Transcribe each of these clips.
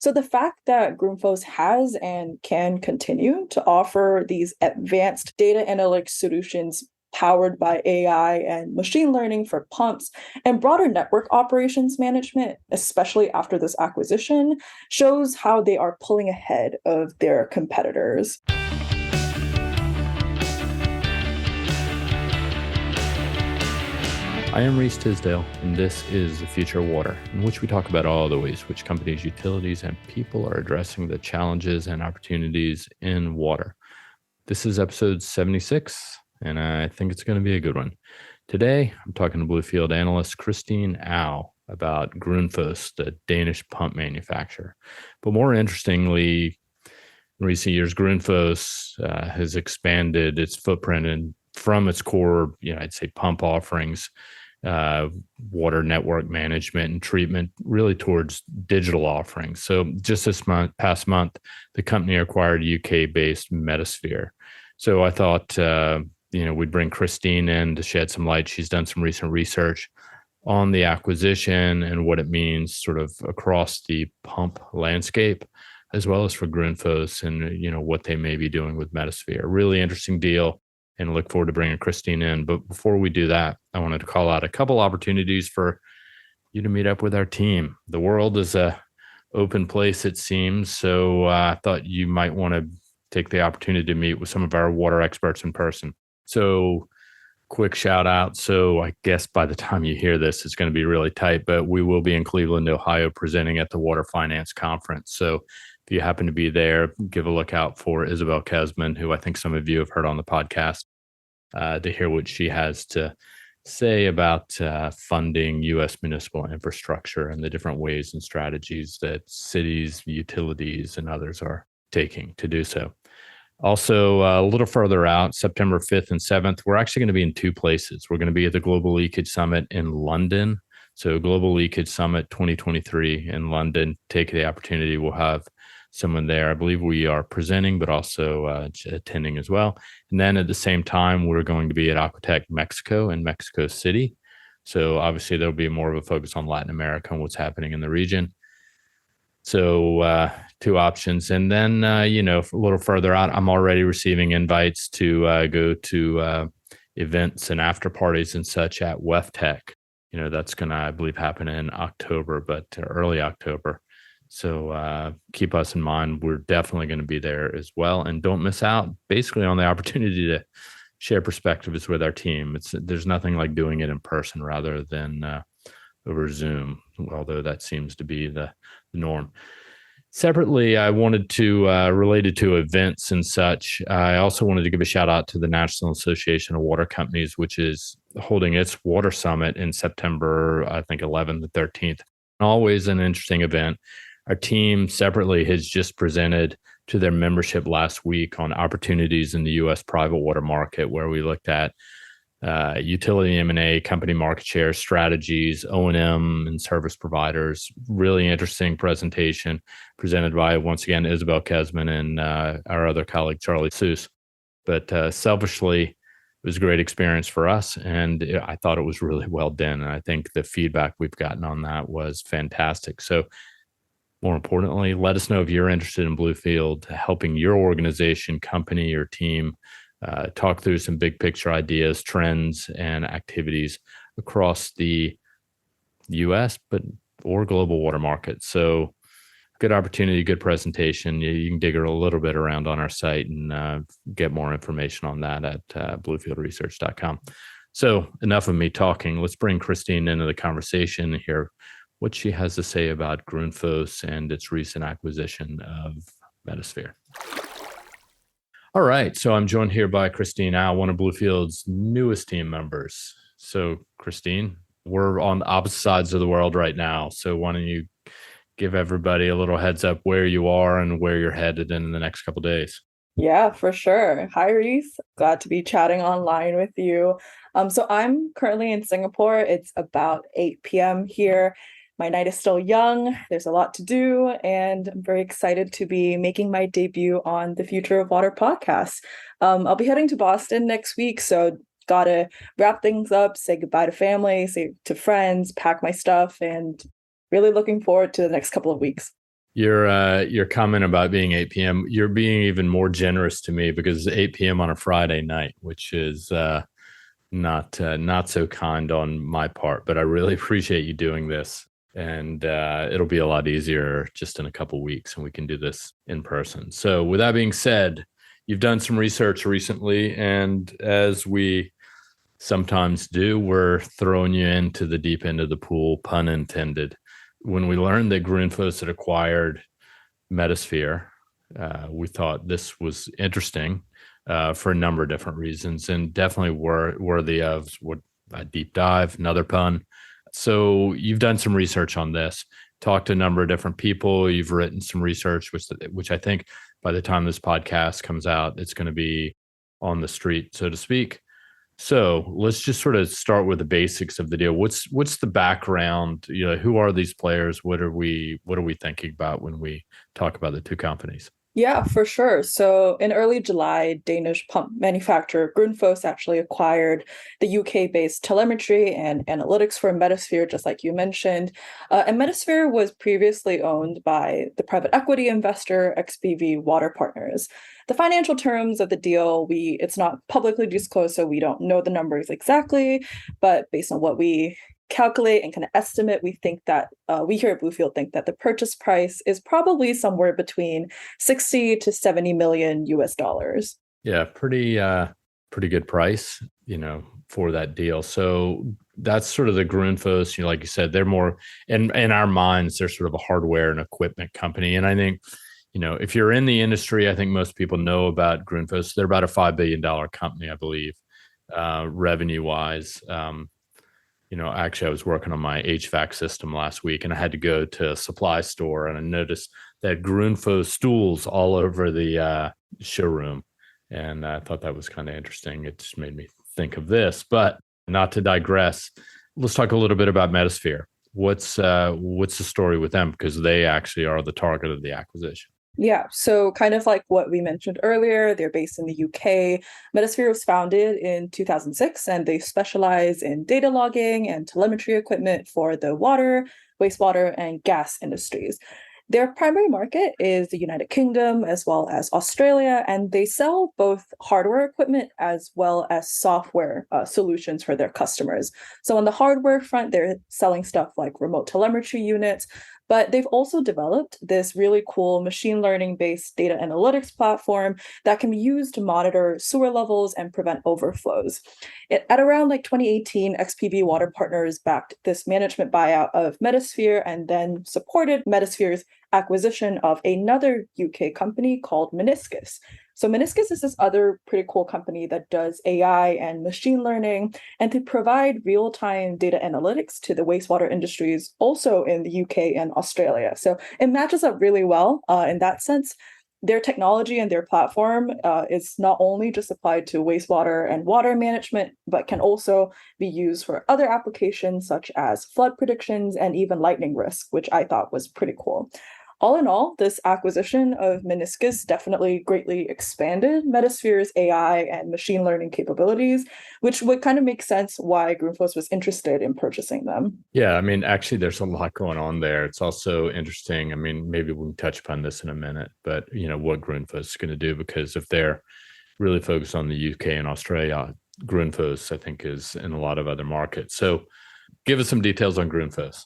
So the fact that Grundfos has and can continue to offer these advanced data analytics solutions powered by AI and machine learning for pumps and broader network operations management, especially after this acquisition, shows how they are pulling ahead of their competitors. I am Reese Tisdale, and this is The Future of Water, in which we talk about all the ways which companies, utilities, and people are addressing the challenges and opportunities in water. This is episode 76, and I think it's going to be a good one. Today, I'm talking to Bluefield analyst Christine Au about Grundfos, the Danish pump manufacturer. But more interestingly, in recent years, Grundfos has expanded its footprint and from its core, I'd say pump offerings, water network management and treatment, really towards digital offerings. So just past month, the company acquired UK-based Metasphere. So I thought, we'd bring Christine in to shed some light. She's done some recent research on the acquisition and what it means sort of across the pump landscape, as well as for Grundfos and, what they may be doing with Metasphere. Really interesting deal, and look forward to bringing Christine in. But before we do that, I wanted to call out a couple opportunities for you to meet up with our team. The world is a open place, it seems. So I thought you might want to take the opportunity to meet with some of our water experts in person. So quick shout out. So I guess by the time you hear this, it's going to be really tight, but we will be in Cleveland, Ohio, presenting at the Water Finance Conference. So if you happen to be there, give a look out for Isabel Kesman, who I think some of you have heard on the podcast, to hear what she has to say about funding U.S. municipal infrastructure and the different ways and strategies that cities, utilities, and others are taking to do so. Also, a little further out, September 5th and 7th, we're actually going to be in two places. We're going to be at the Global Leakage Summit in London. So Global Leakage Summit 2023 in London. Take the opportunity. We'll have someone there. I believe we are presenting, but also attending as well. And then at the same time, we're going to be at Aquatech Mexico in Mexico City. So obviously there'll be more of a focus on Latin America and what's happening in the region. So two options. And then, a little further out, I'm already receiving invites to go to events and after parties and such at WEFTech. That's going to, I believe, happen in October, but early October. So keep us in mind. We're definitely going to be there as well. And don't miss out basically on the opportunity to share perspectives with our team. There's nothing like doing it in person rather than over Zoom, although that seems to be the norm. Separately, I wanted to, related to events and such, I also wanted to give a shout out to the National Association of Water Companies, which is holding its Water Summit in September, I think 11th to 13th. Always an interesting event. Our team separately has just presented to their membership last week on opportunities in the U.S. private water market, where we looked at utility M&A, company market share strategies, O&M, and service providers. Really interesting presentation presented by, once again, Isabel Kesman and our other colleague, Charlie Seuss. But selfishly, it was a great experience for us, and I thought it was really well done. And I think the feedback we've gotten on that was fantastic. So more importantly, let us know if you're interested in Bluefield, helping your organization, company, or team talk through some big picture ideas, trends, and activities across the U.S. or global water market. So good opportunity, good presentation. You can dig a little bit around on our site and get more information on that at bluefieldresearch.com. So enough of me talking. Let's bring Christine into the conversation and hear what she has to say about Grundfos and its recent acquisition of Metasphere. All right, so I'm joined here by Christine Au, one of Bluefield's newest team members. So Christine, we're on the opposite sides of the world right now. So why don't you give everybody a little heads up where you are and where you're headed in the next couple of days? Yeah, for sure. Hi, Reese. Glad to be chatting online with you. So I'm currently in Singapore. It's about 8 p.m. here. My night is still young. There's a lot to do, and I'm very excited to be making my debut on the Future of Water podcast. I'll be heading to Boston next week, so gotta wrap things up, say goodbye to family, say to friends, pack my stuff, and really looking forward to the next couple of weeks. Your comment about being 8 p.m. You're being even more generous to me because it's 8 p.m. on a Friday night, which is not so kind on my part. But I really appreciate you doing this, and it'll be a lot easier just in a couple weeks, and we can do this in person. So, with that being said, you've done some research recently, and as we sometimes do, we're throwing you into the deep end of the pool, pun intended. When we learned that Grundfos had acquired Metasphere, we thought this was interesting for a number of different reasons, and definitely worthy of what a deep dive, another pun. So you've done some research on this, talked to a number of different people. You've written some research, which I think by the time this podcast comes out, it's going to be on the street, so to speak. So let's just sort of start with the basics of the deal. What's the background? Who are these players? What are we thinking about when we talk about the two companies? Yeah, for sure. So in early July, Danish pump manufacturer Grundfos actually acquired the UK-based telemetry and analytics firm Metasphere, just like you mentioned. And Metasphere was previously owned by the private equity investor XPV Water Partners. The financial terms of the deal, it's not publicly disclosed, so we don't know the numbers exactly, but based on what we calculate and kind of estimate, we think that we here at Bluefield think that the purchase price is probably somewhere between 60 to 70 million US dollars. Yeah, pretty good price, for that deal. So that's sort of the Grundfos, like you said, they're more in our minds, they're sort of a hardware and equipment company. And I think, if you're in the industry, I think most people know about Grundfos. They're about a $5 billion company, I believe, revenue wise. Actually, I was working on my HVAC system last week, and I had to go to a supply store, and I noticed that Grundfos stools all over the showroom, and I thought that was kind of interesting. It just made me think of this, but not to digress. Let's talk a little bit about Metasphere. What's the story with them? Because they actually are the target of the acquisition. Yeah, so kind of like what we mentioned earlier, they're based in the UK. Metasphere was founded in 2006, and they specialize in data logging and telemetry equipment for the water, wastewater, and gas industries. Their primary market is the United Kingdom as well as Australia, and they sell both hardware equipment as well as software solutions for their customers. So on the hardware front, they're selling stuff like remote telemetry units, but they've also developed this really cool machine learning based data analytics platform that can be used to monitor sewer levels and prevent overflows. At around like 2018, XPV Water Partners backed this management buyout of Metasphere and then supported Metasphere's acquisition of another UK company called Meniscus. So Meniscus is this other pretty cool company that does AI and machine learning, and to provide real-time data analytics to the wastewater industries, also in the UK and Australia. So it matches up really well in that sense. Their technology and their platform is not only just applied to wastewater and water management, but can also be used for other applications such as flood predictions and even lightning risk, which I thought was pretty cool. All in all, this acquisition of Meniscus definitely greatly expanded Metasphere's AI and machine learning capabilities, which would kind of make sense why Grundfos was interested in purchasing them. Yeah, I mean, actually, there's a lot going on there. It's also interesting. I mean, maybe we can touch upon this in a minute, but what Grundfos is going to do, because if they're really focused on the UK and Australia, Grundfos, I think, is in a lot of other markets. So give us some details on Grundfos.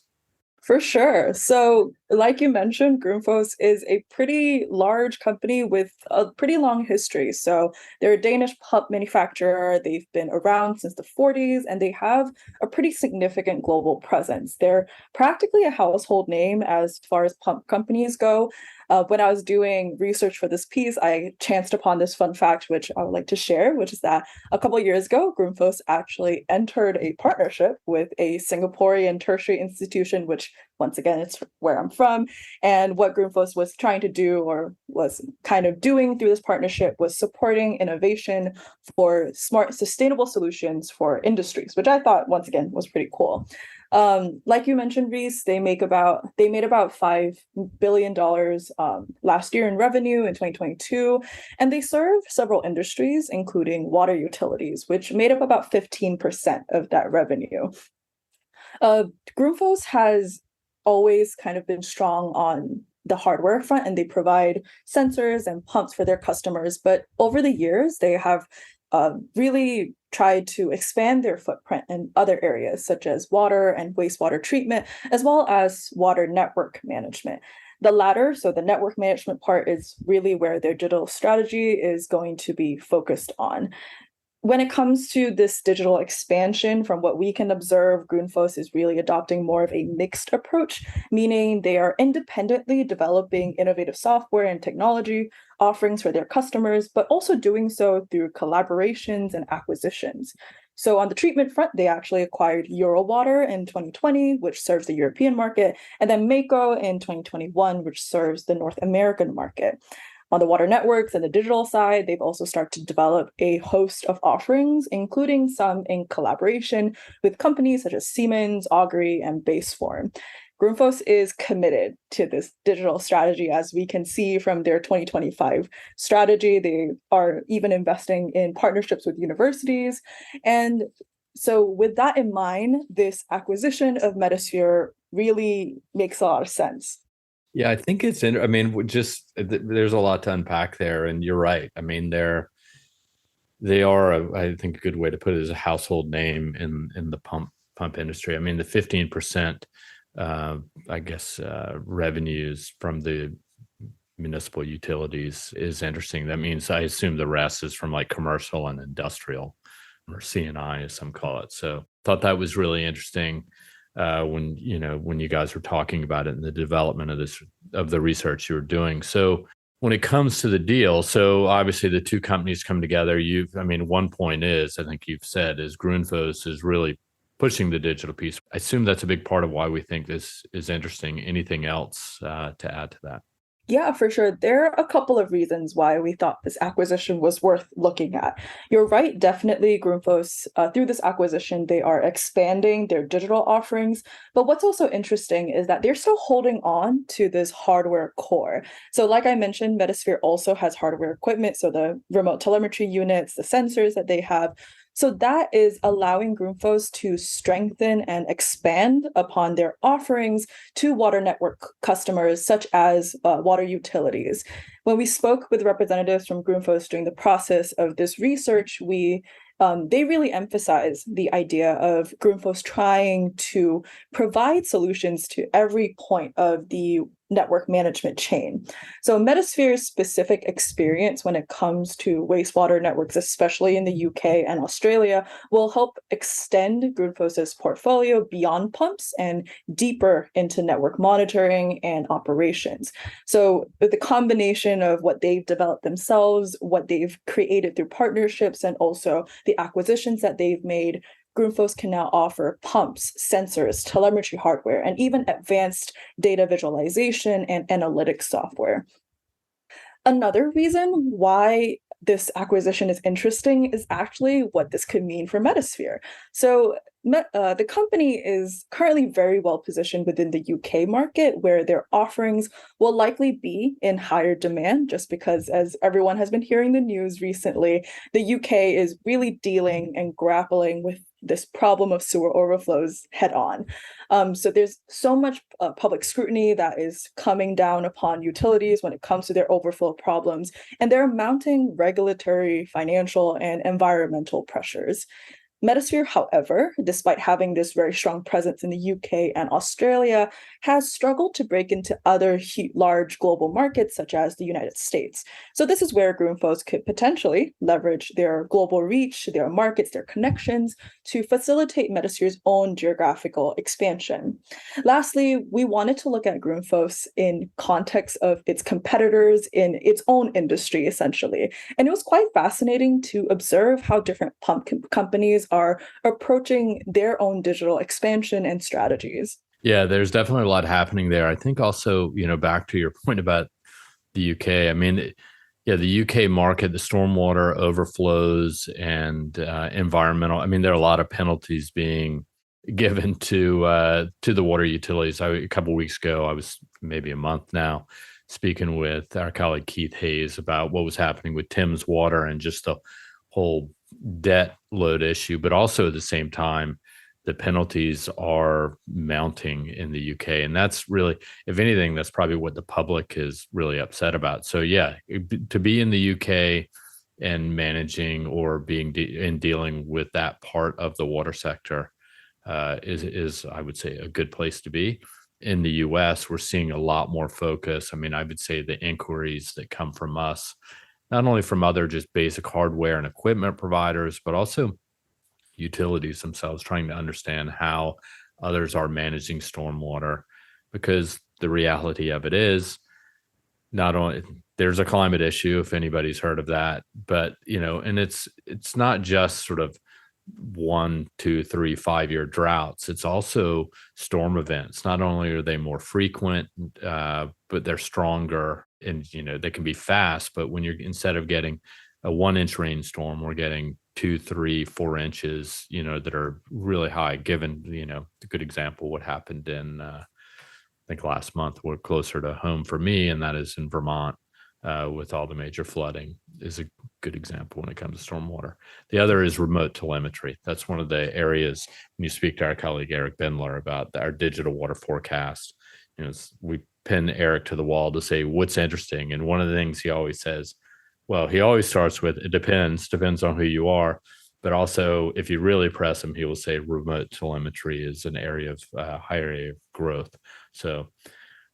For sure. So, like you mentioned, Grundfos is a pretty large company with a pretty long history. So, they're a Danish pump manufacturer. They've been around since the 40s, and they have a pretty significant global presence. They're practically a household name as far as pump companies go. When I was doing research for this piece, I chanced upon this fun fact, which I would like to share, which is that a couple of years ago, Grundfos actually entered a partnership with a Singaporean tertiary institution, which once again, it's where I'm from. And what Grundfos was trying to do, or was kind of doing through this partnership, was supporting innovation for smart, sustainable solutions for industries, which I thought, once again, was pretty cool. Like you mentioned, Reese, they made about $5 billion last year in revenue in 2022, and they serve several industries, including water utilities, which made up about 15% of that revenue. Grundfos has always kind of been strong on the hardware front, and they provide sensors and pumps for their customers. But over the years, they have really tried to expand their footprint in other areas, such as water and wastewater treatment, as well as water network management. The latter, so the network management part, is really where their digital strategy is going to be focused on. When it comes to this digital expansion, from what we can observe, Grundfos is really adopting more of a mixed approach, meaning they are independently developing innovative software and technology offerings for their customers, but also doing so through collaborations and acquisitions. So on the treatment front, they actually acquired Eurowater in 2020, which serves the European market, and then Mako in 2021, which serves the North American market. On the water networks and the digital side, they've also started to develop a host of offerings, including some in collaboration with companies such as Siemens, Augury, and Baseform. Grundfos is committed to this digital strategy, as we can see from their 2025 strategy. They are even investing in partnerships with universities. And so with that in mind, this acquisition of Metasphere really makes a lot of sense. Yeah, I think it's I mean, just there's a lot to unpack there, and you're right. I mean, they are I think a good way to put it is a household name in the pump industry. I mean, the 15% I guess revenues from the municipal utilities is interesting. That means I assume the rest is from like commercial and industrial, or CNI as some call it. So thought that was really interesting. When you guys were talking about it and the development of the research you were doing. So when it comes to the deal, so obviously the two companies come together. One point is, I think you've said, is Grundfos is really pushing the digital piece. I assume that's a big part of why we think this is interesting. Anything else to add to that? Yeah, for sure. There are a couple of reasons why we thought this acquisition was worth looking at. You're right, definitely Grundfos, through this acquisition, they are expanding their digital offerings. But what's also interesting is that they're still holding on to this hardware core. So like I mentioned, Metasphere also has hardware equipment, so the remote telemetry units, the sensors that they have. So that is allowing Grundfos to strengthen and expand upon their offerings to water network customers, such as water utilities. When we spoke with representatives from Grundfos during the process of this research, they really emphasize the idea of Grundfos trying to provide solutions to every point of the network management chain. So Metasphere's specific experience when it comes to wastewater networks, especially in the UK and Australia, will help extend Grundfos's portfolio beyond pumps and deeper into network monitoring and operations. So with the combination of what they've developed themselves, what they've created through partnerships, and also the acquisitions that they've made, Grundfos can now offer pumps, sensors, telemetry hardware, and even advanced data visualization and analytics software. Another reason why this acquisition is interesting is actually what this could mean for Metasphere. So the company is currently very well positioned within the UK market, where their offerings will likely be in higher demand, just because, as everyone has been hearing the news recently, the UK is really dealing and grappling with this problem of sewer overflows head on. So there's so much public scrutiny that is coming down upon utilities when it comes to their overflow problems, and there are mounting regulatory, financial, and environmental pressures. Metasphere, however, despite having this very strong presence in the UK and Australia, has struggled to break into other large global markets such as the United States. So this is where Grundfos could potentially leverage their global reach, their markets, their connections to facilitate Metasphere's own geographical expansion. Lastly, we wanted to look at Grundfos in context of its competitors in its own industry, essentially. And it was quite fascinating to observe how different pump companies are approaching their own digital expansion and strategies. Yeah, there's definitely a lot happening there. I think also, back to your point about the UK, the UK market, the stormwater overflows and environmental, there are a lot of penalties being given to the water utilities. A couple of weeks ago, I was maybe a month now, speaking with our colleague Keith Hayes about what was happening with Thames Water and just the whole debt load issue, but also at the same time, the penalties are mounting in the UK. And that's really, if anything, that's probably what the public is really upset about. So, yeah, to be in the UK and managing or being in dealing with that part of the water sector is, I would say, a good place to be. In the US, we're seeing a lot more focus. I mean, I would say the inquiries that come from us, not only from other just basic hardware and equipment providers, but also utilities themselves, trying to understand how others are managing stormwater, because the reality of it is, not only there's a climate issue, if anybody's heard of that, but and it's not just sort of 1, 2, 3, 5 year droughts. It's also storm events. Not only are they more frequent, but they're stronger, and they can be fast. But when you're, instead of getting a 1 inch rainstorm, we're getting 2, 3, 4 inches, that are really high. Given a good example, what happened in I think last month, we're closer to home for me, and that is in Vermont, with all the major flooding, is a good example when it comes to stormwater. The other is remote telemetry. That's one of the areas when you speak to our colleague Eric Bendler about our digital water forecast. We pin Eric to the wall to say what's interesting, and one of the things he always says, well, he always starts with it depends on who you are. But also, if you really press him, he will say remote telemetry is an area of high area of growth. So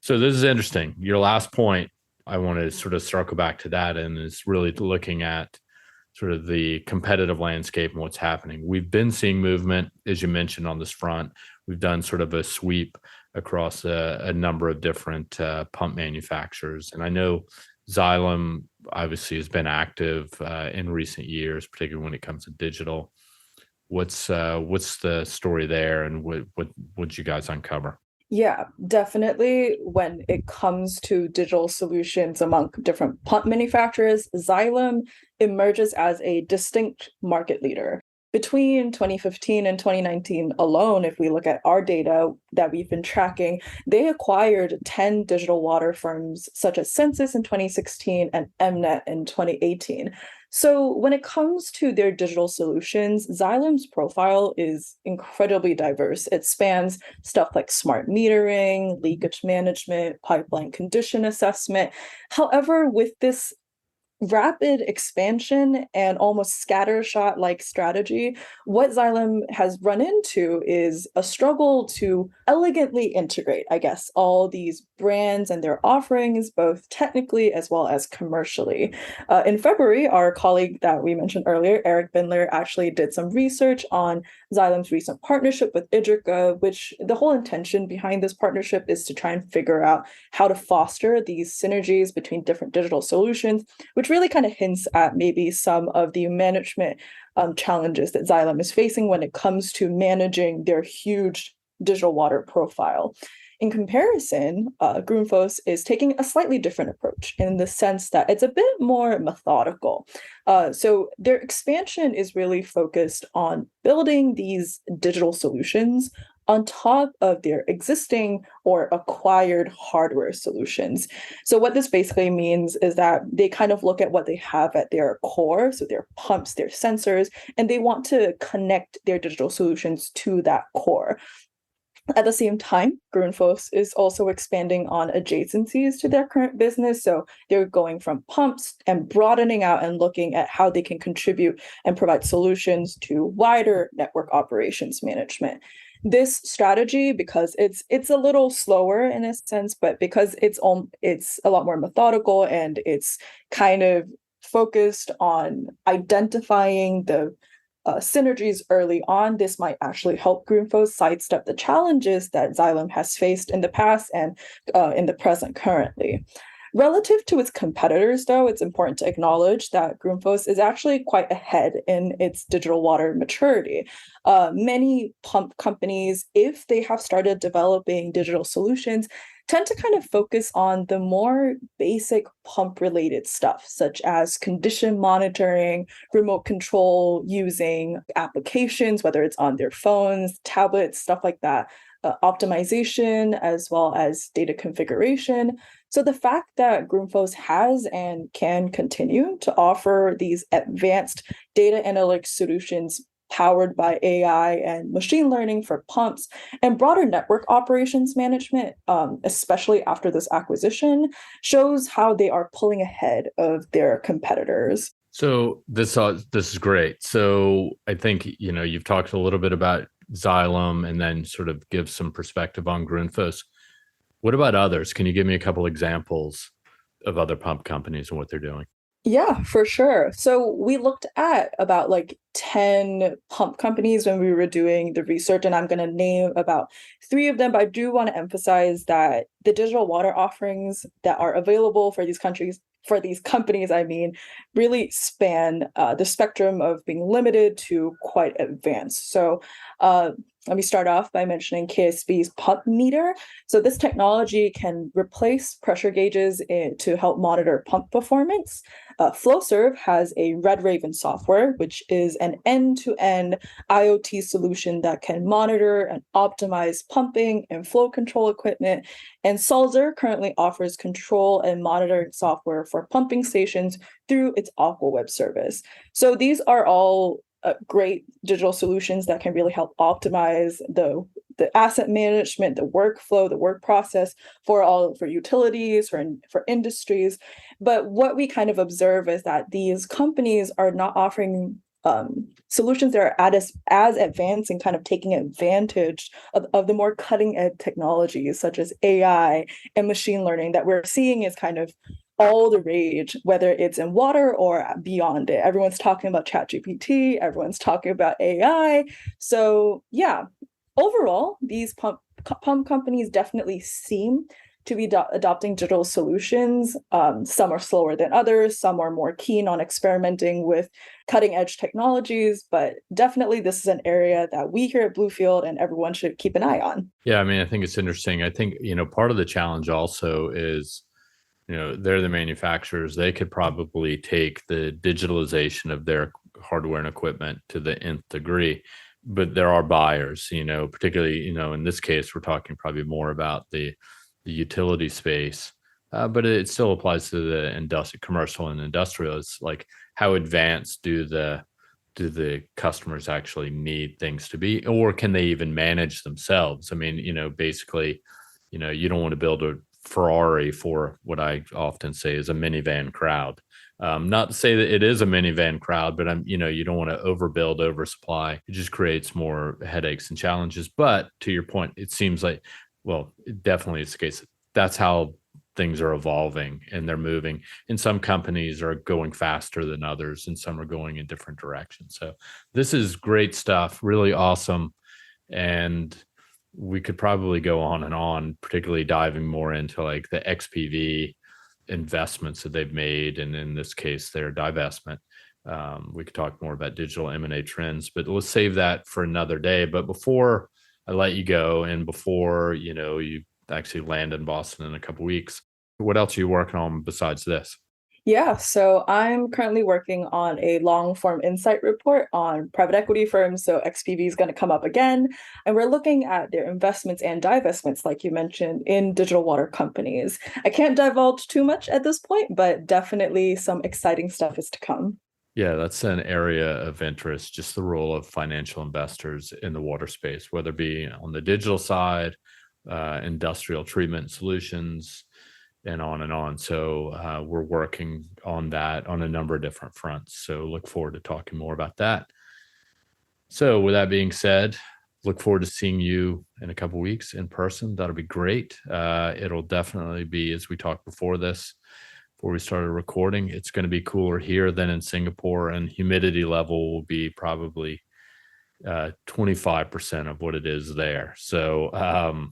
this is interesting. Your last point, I want to sort of circle back to that, and it's really looking at sort of the competitive landscape and what's happening. We've been seeing movement, as you mentioned, on this front. We've done sort of a sweep across a number of different pump manufacturers, and I know Xylem obviously has been active in recent years, particularly when it comes to digital. What's the story there, and what you guys uncover? Yeah, definitely. When it comes to digital solutions among different pump manufacturers, Xylem emerges as a distinct market leader. Between 2015 and 2019 alone, if we look at our data that we've been tracking, they acquired 10 digital water firms such as Census in 2016 and Mnet in 2018. So when it comes to their digital solutions, Xylem's profile is incredibly diverse. It spans stuff like smart metering, leakage management, pipeline condition assessment. However, with this rapid expansion and almost scattershot like strategy, what Xylem has run into is a struggle to elegantly integrate, I guess, all these brands and their offerings, both technically as well as commercially. In February, our colleague that we mentioned earlier, Eric Bindler, actually did some research on Xylem's recent partnership with Idrica, which the whole intention behind this partnership is to try and figure out how to foster these synergies between different digital solutions, which really kind of hints at maybe some of the management challenges that Xylem is facing when it comes to managing their huge digital water profile. In comparison, Grundfos is taking a slightly different approach in the sense that it's a bit more methodical. So their expansion is really focused on building these digital solutions on top of their existing or acquired hardware solutions. So what this basically means is that they kind of look at what they have at their core, so their pumps, their sensors, and they want to connect their digital solutions to that core. At the same time, Grundfos is also expanding on adjacencies to their current business. So they're going from pumps and broadening out and looking at how they can contribute and provide solutions to wider network operations management. This strategy, because it's a little slower in a sense, but because it's a lot more methodical and it's kind of focused on identifying the synergies early on, this might actually help Grundfos sidestep the challenges that Xylem has faced in the past and in the present currently. Relative to its competitors, though, it's important to acknowledge that Grundfos is actually quite ahead in its digital water maturity. Many pump companies, if they have started developing digital solutions, tend to kind of focus on the more basic pump related stuff, such as condition monitoring, remote control using applications, whether it's on their phones, tablets, stuff like that, optimization, as well as data configuration. So the fact that Grundfos has and can continue to offer these advanced data analytics solutions powered by AI and machine learning for pumps and broader network operations management, especially after this acquisition, shows how they are pulling ahead of their competitors. So this is great. So I think, you've talked a little bit about Xylem and then sort of give some perspective on Grundfos. What about others? Can you give me a couple examples of other pump companies and what they're doing? Yeah, for sure. So we looked at about like 10 pump companies when we were doing the research, and I'm going to name about three of them, but I do want to emphasize that the digital water offerings that are available for these companies, I mean, really span the spectrum of being limited to quite advanced. So let me start off by mentioning KSB's pump meter. So this technology can replace pressure gauges to help monitor pump performance. Flowserve has a Red Raven software, which is an end-to-end IoT solution that can monitor and optimize pumping and flow control equipment. And Sulzer currently offers control and monitoring software for pumping stations through its AquaWeb service. So these are all great digital solutions that can really help optimize the asset management, the workflow, the work process for utilities, for industries. But what we kind of observe is that these companies are not offering solutions that are as advanced and kind of taking advantage of the more cutting edge technologies such as AI and machine learning that we're seeing is kind of all the rage, whether it's in water or beyond it. Everyone's talking about ChatGPT, everyone's talking about AI. So yeah, overall, these pump companies definitely seem to be adopting digital solutions. Some are slower than others, some are more keen on experimenting with cutting edge technologies, but definitely this is an area that we here at Bluefield and everyone should keep an eye on. Yeah, I mean, I think it's interesting. I think, part of the challenge also is, they're the manufacturers. They could probably take the digitalization of their hardware and equipment to the nth degree, but there are buyers, particularly, in this case, we're talking probably more about the utility space, but it still applies to the commercial and industrial. It's like, how advanced do the customers actually need things to be, or can they even manage themselves? I mean, basically, you don't want to build a Ferrari for what I often say is a minivan crowd. Not to say that it is a minivan crowd, but you don't want to overbuild, oversupply. It just creates more headaches and challenges. But to your point, it seems like, well, it definitely is the case. That's how things are evolving and they're moving. And some companies are going faster than others, and some are going in different directions. So this is great stuff, really awesome. And we could probably go on, particularly diving more into like the XPV investments that they've made, and in this case, their divestment. We could talk more about digital M&A trends, but let's save that for another day. But before I let you go, and before you actually land in Boston in a couple of weeks, what else are you working on besides this? Yeah, so I'm currently working on a long form insight report on private equity firms. So XPV is going to come up again. And we're looking at their investments and divestments, like you mentioned, in digital water companies. I can't divulge too much at this point, but definitely some exciting stuff is to come. Yeah, that's an area of interest, just the role of financial investors in the water space, whether it be on the digital side, industrial treatment solutions, and on and on. So we're working on that on a number of different fronts. So look forward to talking more about that. So with that being said, look forward to seeing you in a couple of weeks in person. That'll be great. It'll definitely be, as we talked before we started recording, it's going to be cooler here than in Singapore, and humidity level will be probably 25% of what it is there. So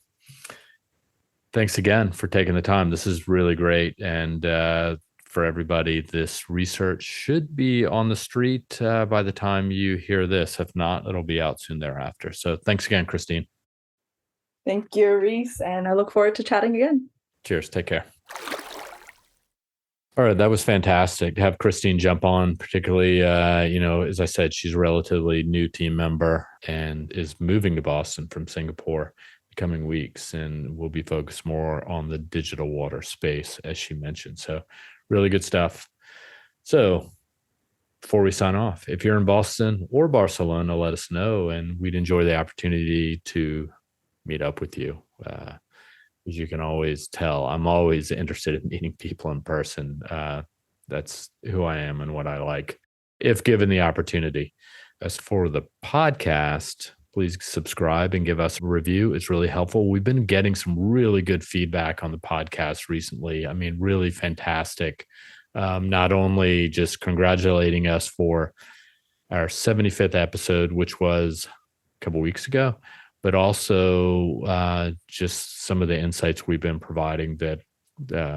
thanks again for taking the time. This is really great. And for everybody, this research should be on the street by the time you hear this. If not, it'll be out soon thereafter. So thanks again, Christine. Thank you, Reese, and I look forward to chatting again. Cheers. Take care. All right, that was fantastic to have Christine jump on, particularly, as I said, she's a relatively new team member and is moving to Boston from Singapore coming weeks, and we'll be focused more on the digital water space, as she mentioned. So really good stuff. So before we sign off, if you're in Boston or Barcelona, let us know, and we'd enjoy the opportunity to meet up with you. As you can always tell, I'm always interested in meeting people in person. That's who I am and what I like, if given the opportunity. As for the podcast, please subscribe and give us a review. It's really helpful. We've been getting some really good feedback on the podcast recently. I mean, really fantastic. Not only just congratulating us for our 75th episode, which was a couple weeks ago, but also just some of the insights we've been providing that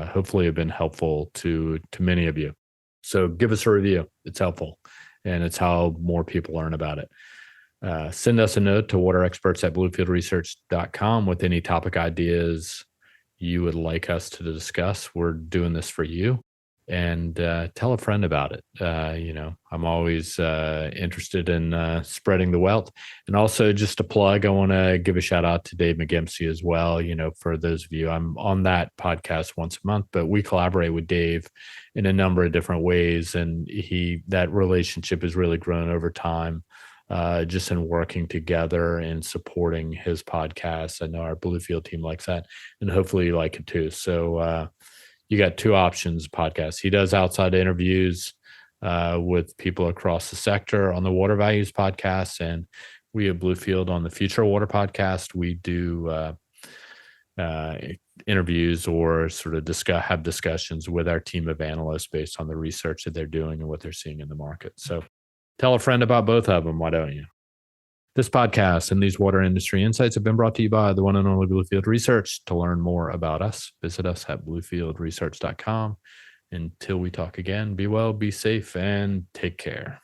hopefully have been helpful to many of you. So give us a review. It's helpful, and it's how more people learn about it. Send us a note to waterexperts@bluefieldresearch.com with any topic ideas you would like us to discuss. We're doing this for you. And tell a friend about it. I'm always interested in spreading the wealth. And also, just a plug, I want to give a shout out to Dave McGimsey as well. For those of you, I'm on that podcast once a month, but we collaborate with Dave in a number of different ways. And that relationship has really grown over time, just in working together and supporting his podcast. I know our Bluefield team likes that, and hopefully you like it too. So, you got two options podcasts. He does outside interviews with people across the sector on the Water Values podcast, and we at Bluefield on the Future Water podcast, we do interviews or sort of have discussions with our team of analysts based on the research that they're doing and what they're seeing in the market. So tell a friend about both of them, why don't you? This podcast and these water industry insights have been brought to you by the one and only Bluefield Research. To learn more about us, visit us at bluefieldresearch.com. Until we talk again, be well, be safe, and take care.